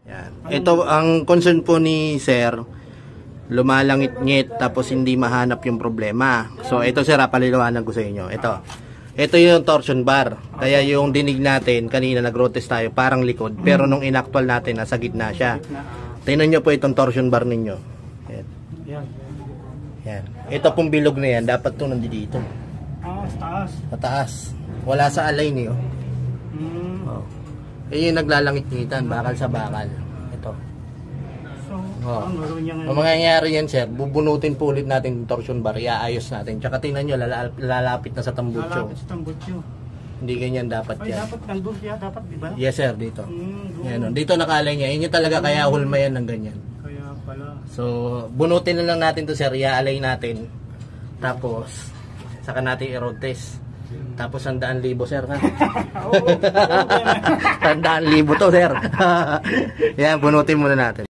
Yan. Ito, ang concern po ni Sir, lumalangit-ngit tapos hindi mahanap yung problema. So, ito sir, paliliwanag ko sa inyo. Ito yung torsion bar. Kaya yung dinig natin, kanina nag-road test tayo, parang likod. Pero nung inactual natin, nasa gitna siya. Tingnan nyo po itong torsion bar ninyo. Yan. Yan. Ito pong bilog na yan, dapat ito nandito. Taas. Mataas. Wala sa align eh. Oh. Yung naglalangit-ngitan, bakal sa bakal. Ito. So, ang mangyayari yan sir, bubunutin po ulit natin yung torsion bar, iaayos natin. Tsaka tingnan nyo, lalapit na sa tambutso. Lalapit sa tambutso. Hindi ganyan dapat yan. Dapat nandun siya, dapat diba? Yes sir, dito. Yan, dito nakalay niya. Yun yung talaga kaya hulma yan ng ganyan. Kaya pala. So, bunutin na lang natin to sir, iaalay natin. Tapos, saka natin i-road test. Tapos 100,000 sir ha. 100,000 to sir. Yan, bunutin muna natin.